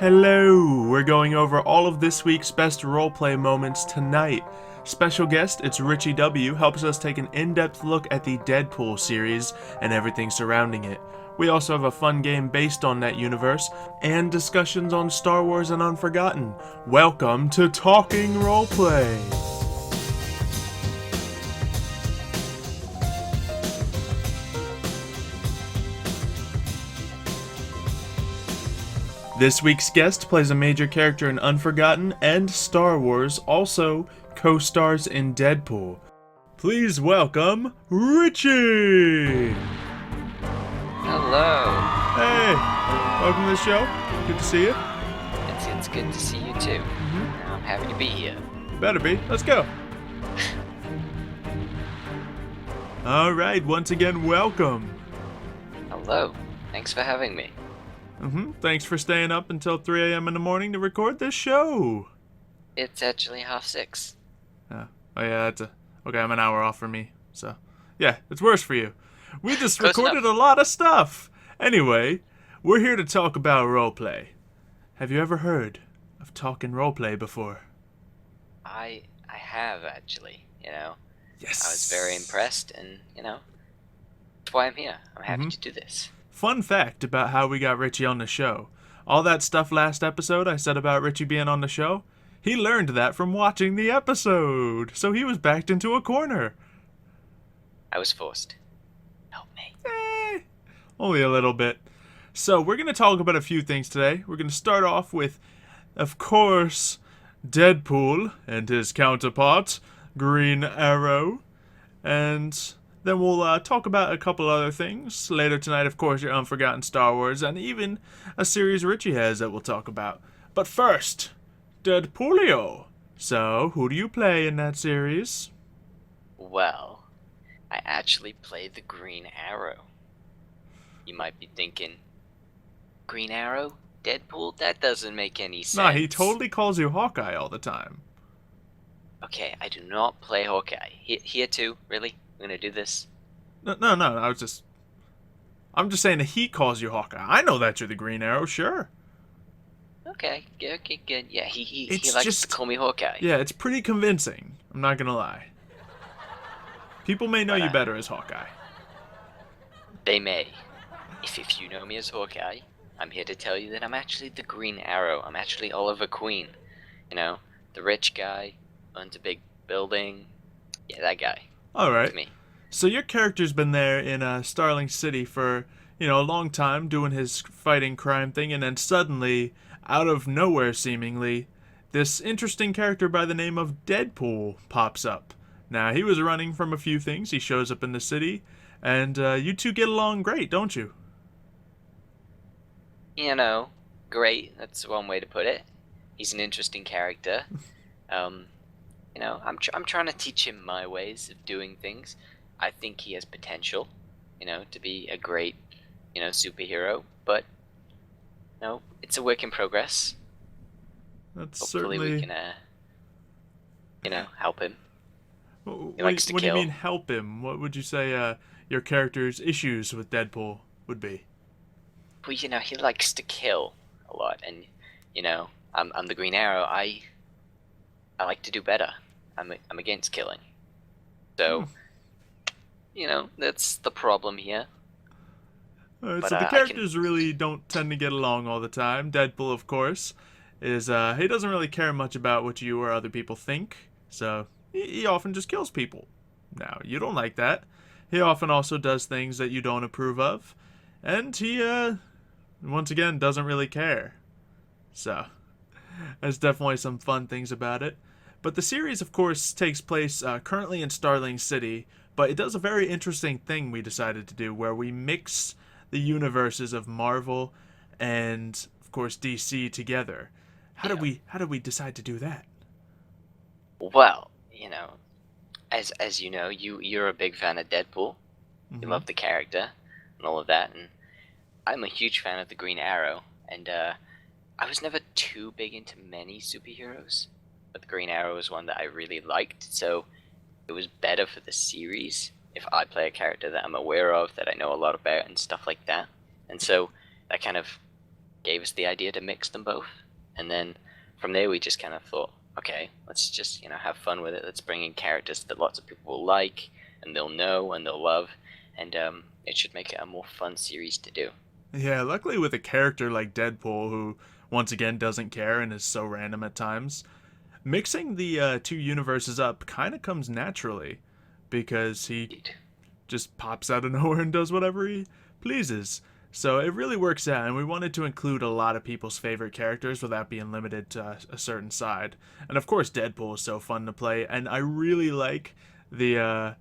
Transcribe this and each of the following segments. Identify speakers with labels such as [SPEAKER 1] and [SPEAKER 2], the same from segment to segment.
[SPEAKER 1] Hello! We're going over all of this week's best roleplay moments tonight. Special guest, ItsRitchieW, helps us take an in-depth look at the Deadpool series and everything surrounding it. We also have a fun game based on that universe, and discussions on Star Wars and Unforgotten. Welcome to Talking Roleplay! This week's guest plays a major character in Unforgotten and Star Wars, also co-stars in Deadpool. Please welcome Richie!
[SPEAKER 2] Hello.
[SPEAKER 1] Hey, welcome to the show. Good to see you.
[SPEAKER 2] It's good to see you too. I'm happy to be here.
[SPEAKER 1] Better be. Let's go. Alright, once again, welcome.
[SPEAKER 2] Hello. Thanks for having me.
[SPEAKER 1] Thanks for staying up until 3 a.m. in the morning to record this show.
[SPEAKER 2] It's actually 6:30.
[SPEAKER 1] Oh yeah, okay, I'm an hour off for me. So, yeah, it's worse for you. We just
[SPEAKER 2] Close
[SPEAKER 1] recorded
[SPEAKER 2] enough.
[SPEAKER 1] a lot of stuff. Anyway, we're here to talk about roleplay. Have you ever heard of Talking Roleplay before?
[SPEAKER 2] I have actually,
[SPEAKER 1] Yes.
[SPEAKER 2] I was very impressed and, that's why I'm here. I'm happy to do this.
[SPEAKER 1] Fun fact about how we got Richie on the show. All that stuff last episode I said about Richie being on the show, he learned that from watching the episode. So he was backed into a corner.
[SPEAKER 2] I was forced. Help me.
[SPEAKER 1] Only a little bit. So we're going to talk about a few things today. We're going to start off with, of course, Deadpool and his counterpart, Green Arrow. And then we'll talk about a couple other things. Later tonight, of course, your Unforgotten Star Wars, and even a series Richie has that we'll talk about. But first, Deadpoolio. So, who do you play in that series?
[SPEAKER 2] Well, I actually play the Green Arrow. You might be thinking, Green Arrow? Deadpool? That doesn't make any sense.
[SPEAKER 1] Nah, he totally calls you Hawkeye all the time.
[SPEAKER 2] Okay, I do not play Hawkeye. Here too? Really? We're gonna do this?
[SPEAKER 1] No, I'm just saying that he calls you Hawkeye. I know that you're the Green Arrow, sure.
[SPEAKER 2] Okay, good. Yeah, he
[SPEAKER 1] It's
[SPEAKER 2] likes
[SPEAKER 1] just-
[SPEAKER 2] to call me Hawkeye.
[SPEAKER 1] Yeah, it's pretty convincing. I'm not gonna lie. People may know
[SPEAKER 2] But,
[SPEAKER 1] you better as Hawkeye.
[SPEAKER 2] They may. If you know me as Hawkeye, I'm here to tell you that I'm actually the Green Arrow. I'm actually Oliver Queen. The rich guy, owns a big building. Yeah, that guy.
[SPEAKER 1] Alright.
[SPEAKER 2] That's me.
[SPEAKER 1] So your character's been there in Starling City for, a long time, doing his fighting crime thing, and then suddenly, out of nowhere seemingly, this interesting character by the name of Deadpool pops up. Now, he was running from a few things. He shows up in the city, and you two get along great, don't you?
[SPEAKER 2] Great. That's one way to put it. He's an interesting character. I'm trying to teach him my ways of doing things. I think he has potential, to be a great, superhero. But, it's a work in progress.
[SPEAKER 1] That's
[SPEAKER 2] Hopefully
[SPEAKER 1] certainly...
[SPEAKER 2] we can, help him.
[SPEAKER 1] What,
[SPEAKER 2] likes to
[SPEAKER 1] what do you
[SPEAKER 2] kill.
[SPEAKER 1] mean help him? What would you say your character's issues with Deadpool would be?
[SPEAKER 2] Well, he likes to kill a lot, and I'm the Green Arrow. I like to do better. I'm against killing. So, that's the problem here.
[SPEAKER 1] Alright,
[SPEAKER 2] But,
[SPEAKER 1] so the
[SPEAKER 2] I
[SPEAKER 1] characters really don't tend to get along all the time. Deadpool, of course, is he doesn't really care much about what you or other people think, so he often just kills people. Now, you don't like that. He often also does things that you don't approve of, and he, once again, doesn't really care. So, there's definitely some fun things about it. But the series, of course, takes place currently in Starling City, but it does a very interesting thing we decided to do, where we mix the universes of Marvel and, of course, DC together. How did we decide to do that?
[SPEAKER 2] Well, as you know, you're a big fan of Deadpool. You love the character and all of that, and I'm a huge fan of the Green Arrow. And I was never too big into many superheroes, but the Green Arrow was one that I really liked. So it was better for the series if I play a character that I'm aware of, that I know a lot about, and stuff like that. And so that kind of gave us the idea to mix them both. And then from there, we just kind of thought, okay, let's just, have fun with it. Let's bring in characters that lots of people will like, and they'll know, and they'll love. And it should make it a more fun series to do.
[SPEAKER 1] Yeah, luckily with a character like Deadpool, who once again doesn't care and is so random at times, mixing the two universes up kind of comes naturally, because he just pops out of nowhere and does whatever he pleases. So it really works out, and we wanted to include a lot of people's favorite characters without being limited to a certain side. And of course, Deadpool is so fun to play, and I really like the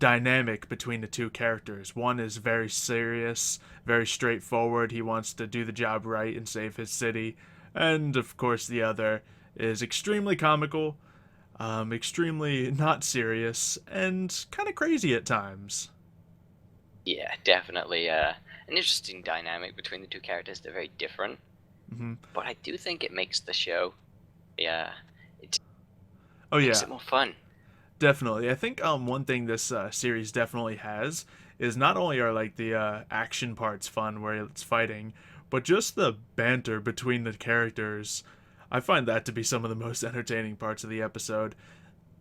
[SPEAKER 1] dynamic between the two characters. One is very serious, very straightforward. He wants to do the job right and save his city. And of course, the other is extremely comical, extremely not serious, and kind of crazy at times.
[SPEAKER 2] Yeah, definitely an interesting dynamic between the two characters. They're very different.
[SPEAKER 1] Mm-hmm.
[SPEAKER 2] But I do think it makes the show, it
[SPEAKER 1] Oh
[SPEAKER 2] makes
[SPEAKER 1] yeah,
[SPEAKER 2] it more fun.
[SPEAKER 1] definitely. I think one thing this series definitely has is not only are like the action parts fun where it's fighting, but just the banter between the characters. I find that to be some of the most entertaining parts of the episode.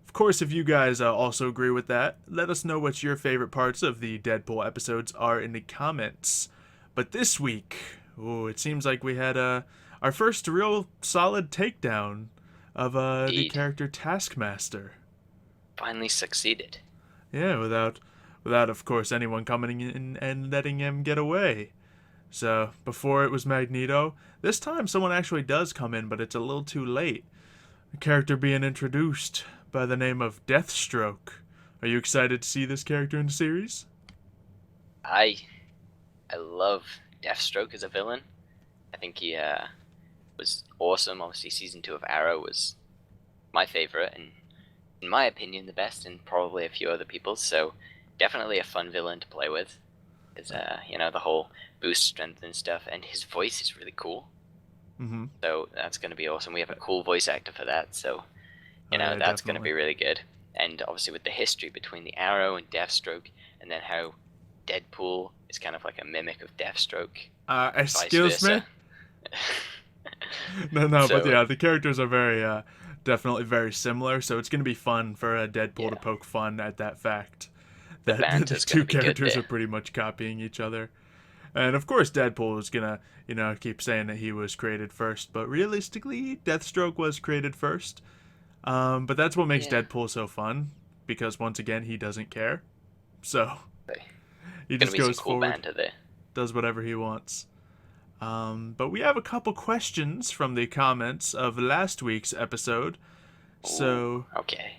[SPEAKER 1] Of course, if you guys also agree with that, let us know what your favorite parts of the Deadpool episodes are in the comments. But this week, it seems like we had our first real solid takedown of the
[SPEAKER 2] Indeed.
[SPEAKER 1] character Taskmaster.
[SPEAKER 2] Finally succeeded.
[SPEAKER 1] Yeah, without of course anyone coming in and letting him get away. So before it was Magneto, this time someone actually does come in, but it's a little too late. A character being introduced by the name of Deathstroke. Are you excited to see this character in the series?
[SPEAKER 2] I love Deathstroke as a villain. I think he was awesome. Obviously, season 2 of Arrow was my favorite, and in my opinion, the best, and probably a few other people's. So definitely a fun villain to play with. Is the whole boost strength and stuff, and his voice is really cool.
[SPEAKER 1] Mm-hmm.
[SPEAKER 2] So that's going to be awesome. We have a cool voice actor for that, so
[SPEAKER 1] Yeah,
[SPEAKER 2] that's going to
[SPEAKER 1] definitely.
[SPEAKER 2] be really good. And obviously with the history between the Arrow and Deathstroke, and then how Deadpool is kind of like a mimic of Deathstroke, vice
[SPEAKER 1] Excuse me?
[SPEAKER 2] versa.
[SPEAKER 1] No, but
[SPEAKER 2] So
[SPEAKER 1] yeah, the characters are very, definitely very similar, so it's going to be fun for Deadpool to
[SPEAKER 2] Yeah.
[SPEAKER 1] poke fun at that fact.
[SPEAKER 2] The
[SPEAKER 1] That the
[SPEAKER 2] banter's
[SPEAKER 1] two
[SPEAKER 2] gonna be good
[SPEAKER 1] characters
[SPEAKER 2] there.
[SPEAKER 1] are pretty much copying each other. And of course, Deadpool is gonna, keep saying that he was created first, but realistically, Deathstroke was created first. But that's what makes
[SPEAKER 2] Yeah.
[SPEAKER 1] Deadpool so fun, because once again, he doesn't care. So he
[SPEAKER 2] Gonna
[SPEAKER 1] just
[SPEAKER 2] be some
[SPEAKER 1] goes
[SPEAKER 2] cool
[SPEAKER 1] forward,
[SPEAKER 2] banter there.
[SPEAKER 1] does whatever he wants. But we have a couple questions from the comments of last week's episode. So,
[SPEAKER 2] Ooh, okay.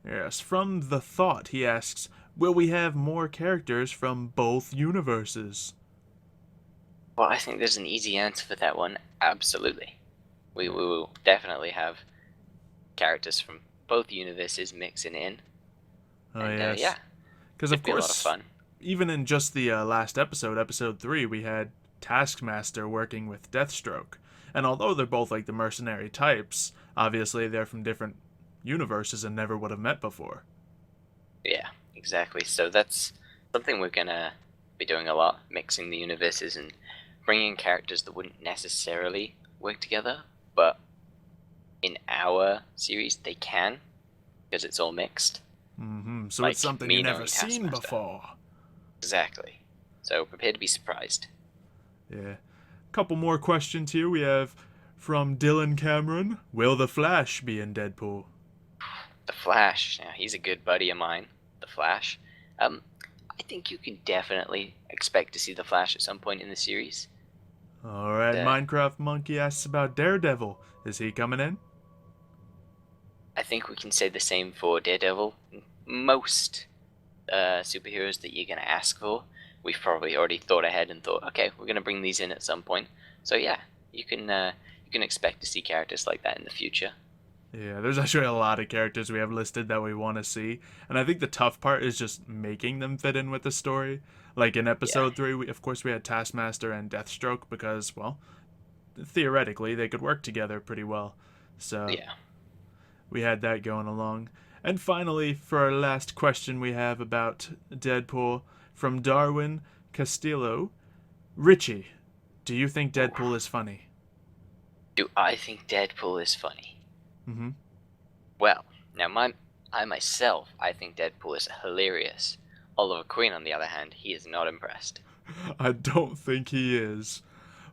[SPEAKER 1] yes, from The Thought, he asks, will we have more characters from both universes?
[SPEAKER 2] Well, I think there's an easy answer for that one. Absolutely. We will definitely have characters from both universes mixing in.
[SPEAKER 1] Oh,
[SPEAKER 2] And
[SPEAKER 1] yes.
[SPEAKER 2] yeah,
[SPEAKER 1] Because,
[SPEAKER 2] it'd
[SPEAKER 1] of
[SPEAKER 2] be a lot of
[SPEAKER 1] course,
[SPEAKER 2] fun.
[SPEAKER 1] even in just the last episode, episode 3, we had Taskmaster working with Deathstroke. And although they're both like the mercenary types, obviously they're from different universes and never would have met before.
[SPEAKER 2] Yeah, exactly. So that's something we're gonna be doing a lot, mixing the universes and bringing characters that wouldn't necessarily work together, but in our series they can, because it's all mixed.
[SPEAKER 1] Mm-hmm. So
[SPEAKER 2] Like
[SPEAKER 1] it's something
[SPEAKER 2] me
[SPEAKER 1] you've never
[SPEAKER 2] knowing
[SPEAKER 1] seen
[SPEAKER 2] Taskmaster.
[SPEAKER 1] before.
[SPEAKER 2] Exactly. So prepare to be surprised.
[SPEAKER 1] Yeah. Couple more questions here. We have from Dylan Cameron. Will the Flash be in Deadpool?
[SPEAKER 2] The Flash, yeah, he's a good buddy of mine. The Flash. I think you can definitely expect to see the Flash at some point in the series.
[SPEAKER 1] Alright, Minecraft Monkey asks about Daredevil. Is he coming in?
[SPEAKER 2] I think we can say the same for Daredevil. Most superheroes that you're going to ask for, we've probably already thought ahead and thought, okay, we're going to bring these in at some point. So yeah, you can expect to see characters like that in the future.
[SPEAKER 1] Yeah, there's actually a lot of characters we have listed that we want to see, and I think the tough part is just making them fit in with the story. Like in episode 3, of course we had Taskmaster and Deathstroke because, well, theoretically they could work together pretty well. So
[SPEAKER 2] Yeah.
[SPEAKER 1] we had that going along. And finally, for our last question we have about Deadpool from Darwin Castillo. Richie, Do you think Deadpool is funny?
[SPEAKER 2] Do I think Deadpool is funny?
[SPEAKER 1] Mm-hmm.
[SPEAKER 2] Well, now I myself, I think Deadpool is hilarious. Oliver Queen, on the other hand, he is not impressed.
[SPEAKER 1] I don't think he is.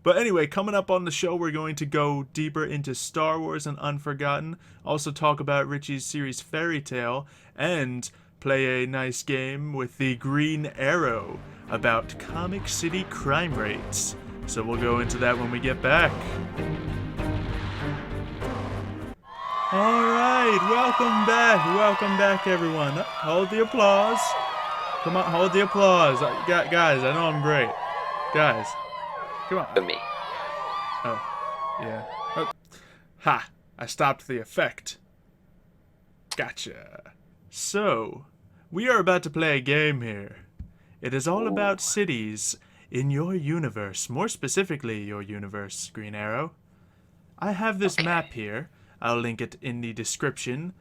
[SPEAKER 1] But anyway, coming up on the show, we're going to go deeper into Star Wars and Unforgotten, also talk about Richie's series Fairy Tale, and play a nice game with the Green Arrow about Comic City crime rates. So we'll go into that when we get back. Alright, welcome back everyone. Hold the applause. Come on, hold the applause. Guys, I know I'm great. Guys, come on.
[SPEAKER 2] For me.
[SPEAKER 1] Oh, yeah. Oh. Ha! I stopped the effect. Gotcha. So, we are about to play a game here. It is all about cities in your universe, more specifically your universe, Green Arrow. I have this map here. I'll link it in the description,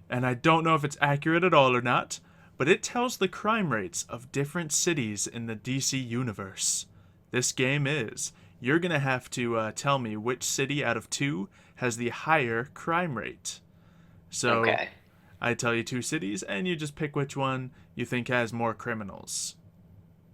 [SPEAKER 1] and I don't know if it's accurate at all or not, but it tells the crime rates of different cities in the DC universe. This game is. You're going to have to tell me which city out of 2 has the higher crime rate. So, I tell you 2 cities, and you just pick which one you think has more criminals.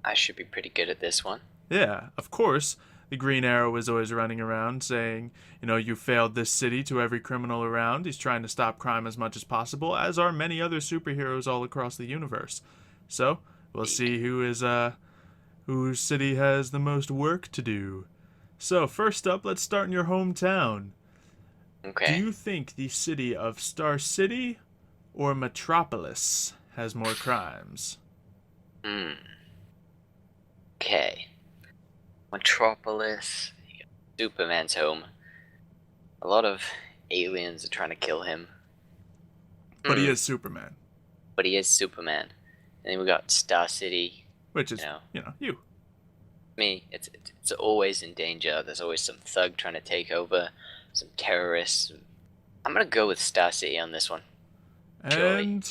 [SPEAKER 2] I should be pretty good at this one.
[SPEAKER 1] Yeah, of course. The Green Arrow is always running around saying, you failed this city to every criminal around. He's trying to stop crime as much as possible, as are many other superheroes all across the universe. So, we'll see whose city has the most work to do. So, first up, let's start in your hometown.
[SPEAKER 2] Okay.
[SPEAKER 1] Do you think the city of Star City or Metropolis has more crimes?
[SPEAKER 2] Okay. Metropolis, Superman's home. A lot of aliens are trying to kill him.
[SPEAKER 1] But he is Superman.
[SPEAKER 2] But he is Superman. And then we got Star City.
[SPEAKER 1] Which is, you.
[SPEAKER 2] Me, it's always in danger. There's always some thug trying to take over, some terrorists. I'm gonna go with Star City on this one.
[SPEAKER 1] And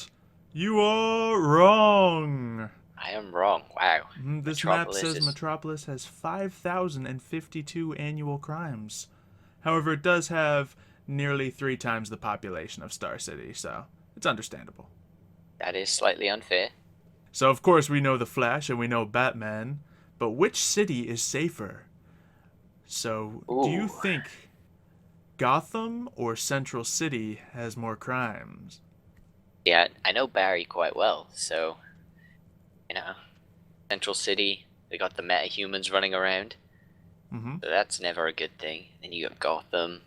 [SPEAKER 1] you are wrong.
[SPEAKER 2] I am wrong. Wow.
[SPEAKER 1] This map says Metropolis has 5,052 annual crimes. However, it does have nearly 3 times the population of Star City, so it's understandable.
[SPEAKER 2] That is slightly unfair.
[SPEAKER 1] So, of course, we know the Flash and we know Batman, but which city is safer? So, do you think Gotham or Central City has more crimes?
[SPEAKER 2] Yeah, I know Barry quite well, so... Central City, they got the metahumans running around. So that's never a good thing. Then you got Gotham.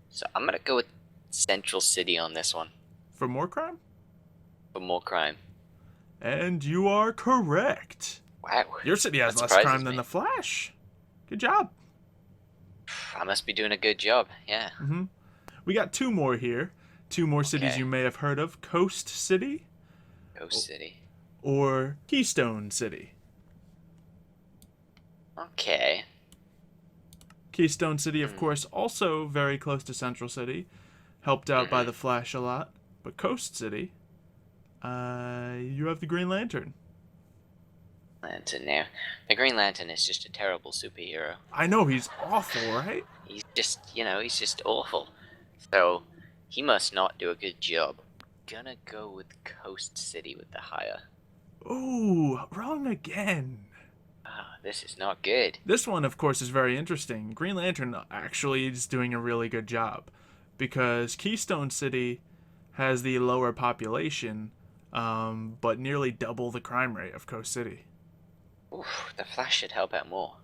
[SPEAKER 2] So I'm gonna go with Central City on this one.
[SPEAKER 1] For more crime?
[SPEAKER 2] For more crime.
[SPEAKER 1] And you are correct.
[SPEAKER 2] Wow.
[SPEAKER 1] Your city has less crime than the Flash. Good job.
[SPEAKER 2] I must be doing a good job, yeah.
[SPEAKER 1] We got 2 more here. 2 more cities you may have heard of. Coast City.
[SPEAKER 2] Coast City.
[SPEAKER 1] Or Keystone City.
[SPEAKER 2] Okay.
[SPEAKER 1] Keystone City, of course, also very close to Central City. Helped out by the Flash a lot. But Coast City, you have the Green Lantern.
[SPEAKER 2] Lantern there. The Green Lantern is just a terrible superhero.
[SPEAKER 1] I know, he's awful, right?
[SPEAKER 2] He's just, he's just awful. So, he must not do a good job. Gonna go with Coast City with the higher.
[SPEAKER 1] Ooh, wrong again.
[SPEAKER 2] This is not good.
[SPEAKER 1] This one, of course, is very interesting. Green Lantern actually is doing a really good job because Keystone City has the lower population, but nearly double the crime rate of Coast City.
[SPEAKER 2] Oof, the Flash should help out more.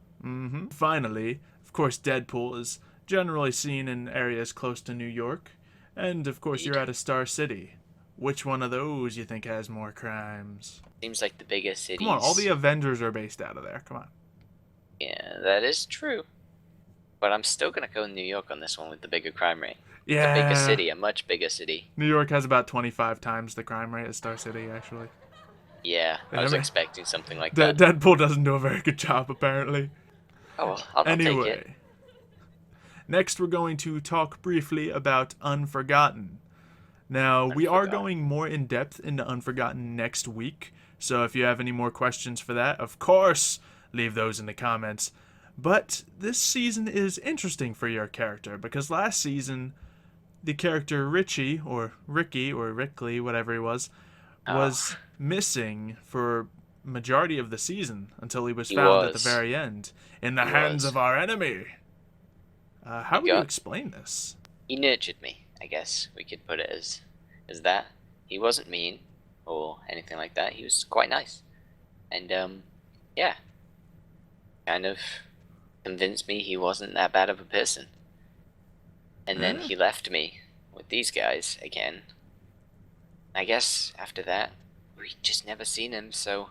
[SPEAKER 1] Finally, of course, Deadpool is generally seen in areas close to New York, and of course, you're at a Star City. Which one of those you think has more crimes?
[SPEAKER 2] Seems like the biggest cities.
[SPEAKER 1] Come on, all the Avengers are based out of there. Come on.
[SPEAKER 2] Yeah, that is true. But I'm still gonna go New York on this one with the bigger crime rate.
[SPEAKER 1] Yeah.
[SPEAKER 2] It's a bigger city, a much bigger city.
[SPEAKER 1] New York has about 25 times the crime rate as Star City, actually.
[SPEAKER 2] Yeah, I was expecting something like that.
[SPEAKER 1] Deadpool doesn't do a very good job, apparently.
[SPEAKER 2] Oh, well, I'll take it.
[SPEAKER 1] Next we're going to talk briefly about Unforgotten. Now, we are going more in depth into Unforgotten next week, so if you have any more questions for that, of course, leave those in the comments. But this season is interesting for your character because last season the character Richie or Ricky or Rickley, whatever he
[SPEAKER 2] Oh,
[SPEAKER 1] was missing for majority of the season until he was
[SPEAKER 2] he
[SPEAKER 1] found at the
[SPEAKER 2] was.
[SPEAKER 1] very end in the
[SPEAKER 2] He
[SPEAKER 1] hands
[SPEAKER 2] was.
[SPEAKER 1] of our enemy.
[SPEAKER 2] He
[SPEAKER 1] How would you
[SPEAKER 2] got.
[SPEAKER 1] explain this?
[SPEAKER 2] He nurtured me. I guess we could put it as that. He wasn't mean or anything like that. He was quite nice, and yeah, kind of convinced me he wasn't that bad of a person. And then
[SPEAKER 1] Eh?
[SPEAKER 2] he left me with these guys again. I guess after that, we just never seen him, so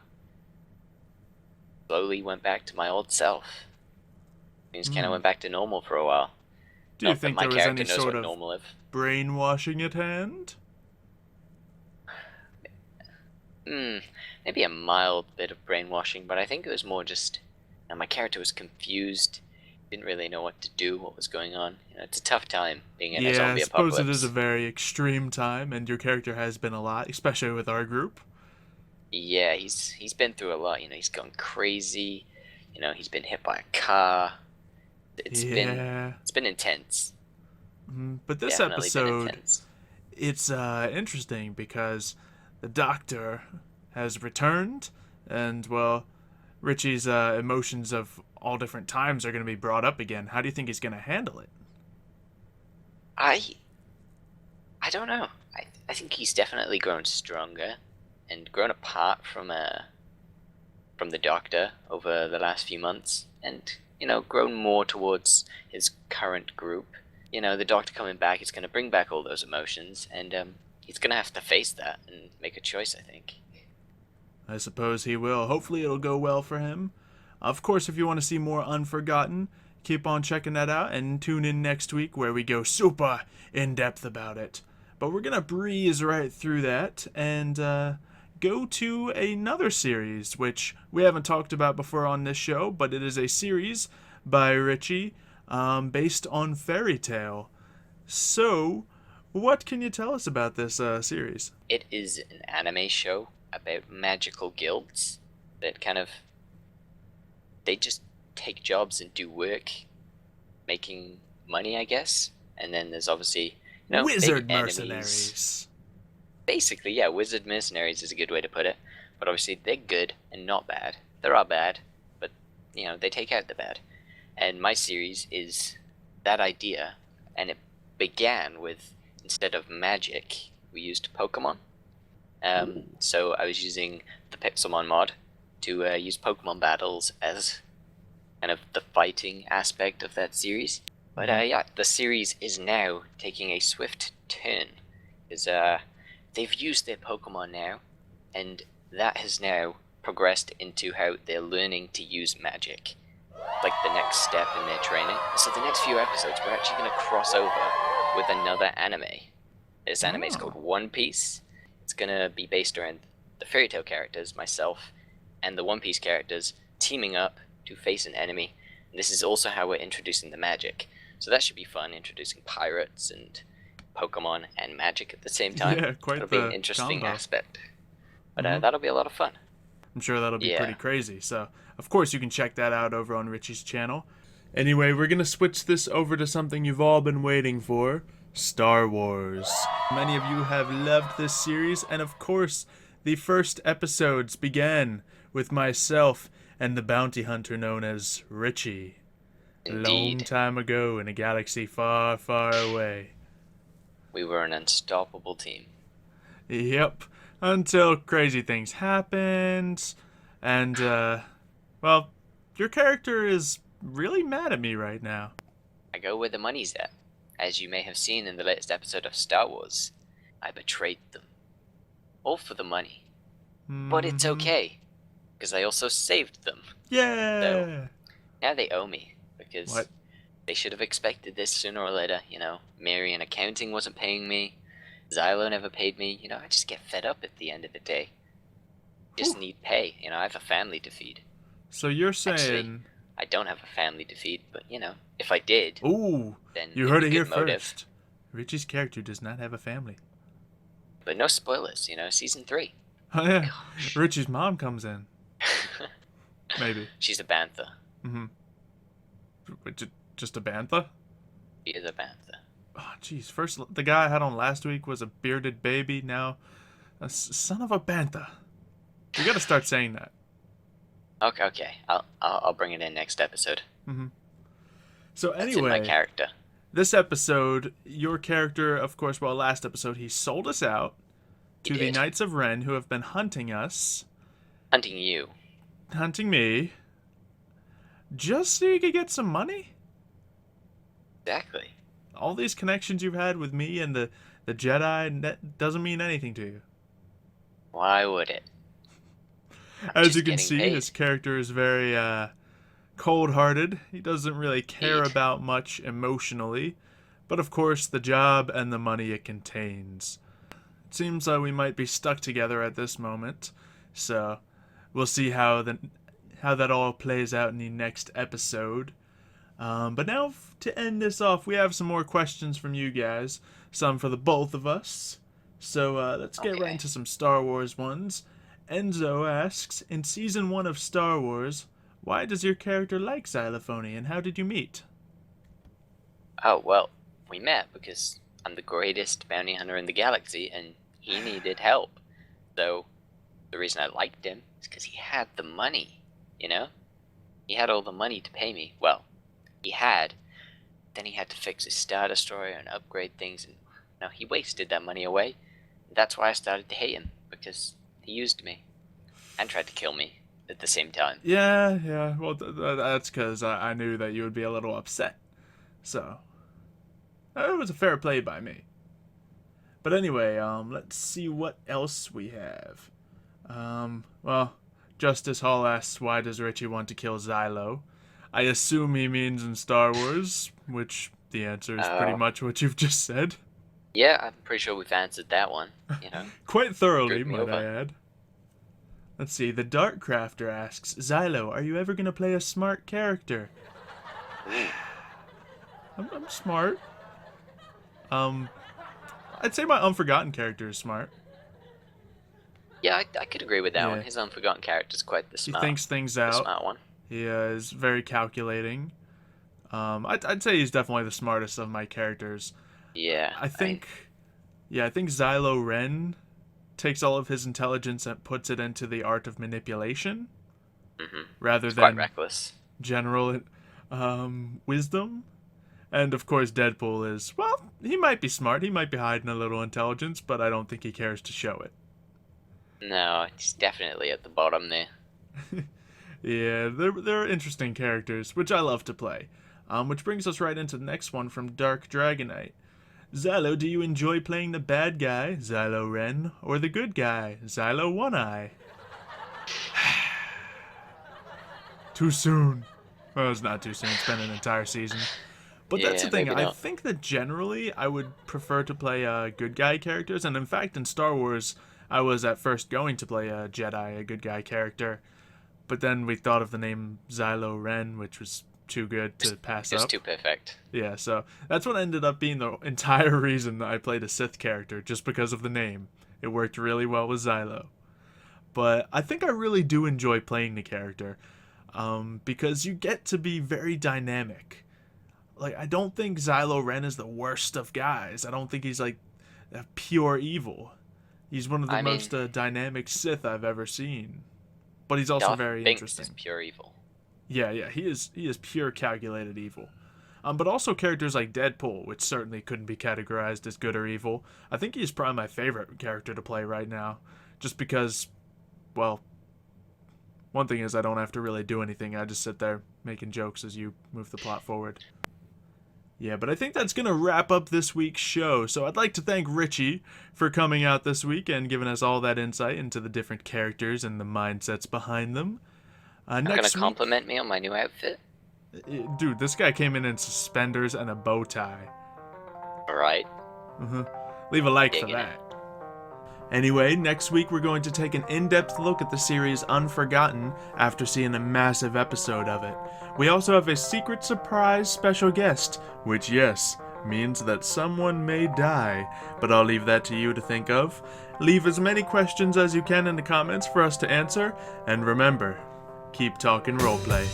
[SPEAKER 2] slowly went back to my old self. Things kind of went back to normal for a while.
[SPEAKER 1] Do you
[SPEAKER 2] Not that
[SPEAKER 1] think
[SPEAKER 2] my
[SPEAKER 1] there was
[SPEAKER 2] character
[SPEAKER 1] any
[SPEAKER 2] knows
[SPEAKER 1] sort
[SPEAKER 2] what
[SPEAKER 1] of
[SPEAKER 2] normal is.
[SPEAKER 1] brainwashing at hand?
[SPEAKER 2] Maybe a mild bit of brainwashing, but I think it was more just my character was confused, didn't really know what to do, what was going on. It's a tough time being in a
[SPEAKER 1] Yeah, I
[SPEAKER 2] zombie
[SPEAKER 1] suppose it is a
[SPEAKER 2] apocalypse.
[SPEAKER 1] very extreme time, and your character has been a lot, especially with our group.
[SPEAKER 2] Yeah, he's been through a lot. He's gone crazy. He's been hit by a car. It's been
[SPEAKER 1] Yeah.
[SPEAKER 2] it's been intense.
[SPEAKER 1] But this
[SPEAKER 2] Definitely been
[SPEAKER 1] episode,
[SPEAKER 2] intense.
[SPEAKER 1] it's interesting because the doctor has returned, and, well, Richie's emotions of all different times are going to be brought up again. How do you think he's going to handle it?
[SPEAKER 2] I I don't know. I think he's definitely grown stronger and grown apart from the Doctor over the last few months, and grown more towards his current group. The Doctor coming back is going to bring back all those emotions, and he's going to have to face that and make a choice, I think.
[SPEAKER 1] I suppose he will. Hopefully, it'll go well for him. Of course, if you want to see more Unforgotten, keep on checking that out and tune in next week where we go super in depth about it. But we're going to breeze right through that and go to another series, which we haven't talked about before on this show, but it is a series by Richie based on fairy tale. So, what can you tell us about this series?
[SPEAKER 2] It is an anime show about magical guilds that they just take jobs and do work, making money, I guess. And then there's obviously big
[SPEAKER 1] Wizard
[SPEAKER 2] enemies.
[SPEAKER 1] mercenaries.
[SPEAKER 2] Basically, yeah, wizard mercenaries is a good way to put it. But obviously, they're good and not bad. There are bad, but they take out the bad. And my series is that idea, and it began with, instead of magic, we used Pokemon. So I was using the Pixelmon mod to use Pokemon battles as kind of the fighting aspect of that series. But yeah, the series is now taking a swift turn, because they've used their Pokemon now, and that has now progressed into how they're learning to use magic, like the next step in their training. So the next few episodes, we're actually going to cross over with another anime. This anime is called One Piece. It's going to be based around the fairy tale characters, myself, and the One Piece characters teaming up to face an enemy. And this is also how we're introducing the magic. So that should be fun, introducing pirates and Pokemon and magic at the same time.
[SPEAKER 1] Yeah, quite
[SPEAKER 2] It'll
[SPEAKER 1] the
[SPEAKER 2] be an interesting
[SPEAKER 1] combo.
[SPEAKER 2] aspect. But that'll be a lot of fun.
[SPEAKER 1] I'm sure that'll be
[SPEAKER 2] Yeah.
[SPEAKER 1] pretty crazy. So, of course, you can check that out over on Richie's channel. Anyway, we're going to switch this over to something you've all been waiting for, Star Wars. Many of you have loved this series, and of course, the first episodes began with myself and the bounty hunter known as Richie. A long
[SPEAKER 2] Indeed.
[SPEAKER 1] time ago in a galaxy far, far away.
[SPEAKER 2] We were an unstoppable team.
[SPEAKER 1] Yep. Until crazy things happened. And, well, your character is really mad at me right now.
[SPEAKER 2] I go where the money's at. As you may have seen in the latest episode of Star Wars, I betrayed them. All for the money. But it's okay, because I also saved them.
[SPEAKER 1] Yeah.
[SPEAKER 2] So, now they owe me, because
[SPEAKER 1] What?
[SPEAKER 2] they should have expected this sooner or later. Mary in accounting wasn't paying me. Xylo never paid me. I just get fed up at the end of the day. Just
[SPEAKER 1] Whew.
[SPEAKER 2] need pay. I have a family to feed.
[SPEAKER 1] So you're saying...
[SPEAKER 2] Actually, I don't have a family to feed, but if I did,
[SPEAKER 1] Ooh,
[SPEAKER 2] then
[SPEAKER 1] you
[SPEAKER 2] it'd
[SPEAKER 1] heard
[SPEAKER 2] be
[SPEAKER 1] it here
[SPEAKER 2] good motive.
[SPEAKER 1] first. Richie's character does not have a family.
[SPEAKER 2] But no spoilers, season 3.
[SPEAKER 1] Oh, yeah.
[SPEAKER 2] Gosh.
[SPEAKER 1] Richie's mom comes in. Maybe.
[SPEAKER 2] She's a bantha.
[SPEAKER 1] Mm-hmm. Just a bantha?
[SPEAKER 2] He is a bantha.
[SPEAKER 1] Oh, jeez. First, the guy I had on last week was a bearded baby. Now, a son of a bantha. We gotta start saying that.
[SPEAKER 2] Okay. I'll bring it in next episode.
[SPEAKER 1] So
[SPEAKER 2] That's in my
[SPEAKER 1] anyway,
[SPEAKER 2] character.
[SPEAKER 1] this episode, your character, of course, well, last episode, he sold us out to the Knights of Ren, who have been hunting us.
[SPEAKER 2] Hunting you.
[SPEAKER 1] Hunting me. Just so you could get some money?
[SPEAKER 2] Exactly.
[SPEAKER 1] All these connections you've had with me and the Jedi, that doesn't mean anything to you.
[SPEAKER 2] Why would it?
[SPEAKER 1] As you can see, his character is very cold-hearted. He doesn't really care about much emotionally, but of course the job and the money it contains. It seems like we might be stuck together at this moment, so we'll see how that all plays out in the next episode. But now, to end this off, we have some more questions from you guys, some for the both of us. So let's get right into some Star Wars ones. Enzo asks, in Season 1 of Star Wars, why does your character like Xylophoney, and how did you meet?
[SPEAKER 2] Oh, well, we met because I'm the greatest bounty hunter in the galaxy, and he needed help. So, the reason I liked him is because he had the money, you know? He had all the money to pay me. Well, he had. Then he had to fix his Star Destroyer and upgrade things, and now he wasted that money away. That's why I started to hate him, because he used me and tried to kill me at the same time.
[SPEAKER 1] Yeah. Well, that's because I knew that you would be a little upset. So, it was a fair play by me. But anyway, let's see what else we have. Well, Justice Hall asks, why does Richie want to kill Xylo? I assume he means in Star Wars, which the answer is pretty much what you've just said.
[SPEAKER 2] Yeah, I'm pretty sure we've answered that one, you know.
[SPEAKER 1] Quite thoroughly, might I add. Let's see, the Dark Crafter asks, Xylo, are you ever going to play a smart character? I'm smart. I'd say my Unforgotten character is smart.
[SPEAKER 2] Yeah, I could agree with that one. His Unforgotten character is quite the smart.
[SPEAKER 1] He thinks things out.
[SPEAKER 2] The smart one.
[SPEAKER 1] He is very calculating. I'd say he's definitely the smartest of my characters.
[SPEAKER 2] Yeah.
[SPEAKER 1] I think Xylo Ren takes all of his intelligence and puts it into the art of manipulation, rather than
[SPEAKER 2] quite reckless.
[SPEAKER 1] General wisdom. And of course, Deadpool is, well, he might be smart, he might be hiding a little intelligence, but I don't think he cares to show it.
[SPEAKER 2] No, he's definitely at the bottom there.
[SPEAKER 1] Yeah, they're interesting characters, which I love to play. Which brings us right into the next one from Dark Dragonite. Xylo, do you enjoy playing the bad guy, Xylo Ren, or the good guy, Xylo One Eye? Too soon. Well, it's not too soon. It's been an entire season. But that's the thing. I think that generally I would prefer to play good guy characters. And in fact, in Star Wars, I was at first going to play a Jedi, a good guy character. But then we thought of the name Xylo Ren, which was too good to pass up.
[SPEAKER 2] It's too perfect.
[SPEAKER 1] Yeah, so that's what ended up being the entire reason I played a Sith character, just because of the name. It worked really well with Xylo. But I think I really do enjoy playing the character, because you get to be very dynamic. Like, I don't think Xylo Ren is the worst of guys. I don't think he's, like, pure evil. He's one of the most dynamic Sith I've ever seen. But he's also very interesting.
[SPEAKER 2] Is pure evil.
[SPEAKER 1] Yeah, he is pure calculated evil. But also characters like Deadpool, which certainly couldn't be categorized as good or evil. I think he's probably my favorite character to play right now. Just because, well, one thing is I don't have to really do anything. I just sit there making jokes as you move the plot forward. Yeah, but I think that's going to wrap up this week's show. So I'd like to thank Richie for coming out this week and giving us all that insight into the different characters and the mindsets behind them.
[SPEAKER 2] You're going to compliment me on my new outfit?
[SPEAKER 1] Dude, this guy came in suspenders and a bow tie.
[SPEAKER 2] Alright.
[SPEAKER 1] Leave a like for that. Anyway, next week we're going to take an in-depth look at the series Unforgotten after seeing a massive episode of it. We also have a secret surprise special guest, which, yes, means that someone may die, but I'll leave that to you to think of. Leave as many questions as you can in the comments for us to answer, and remember, keep talking roleplay.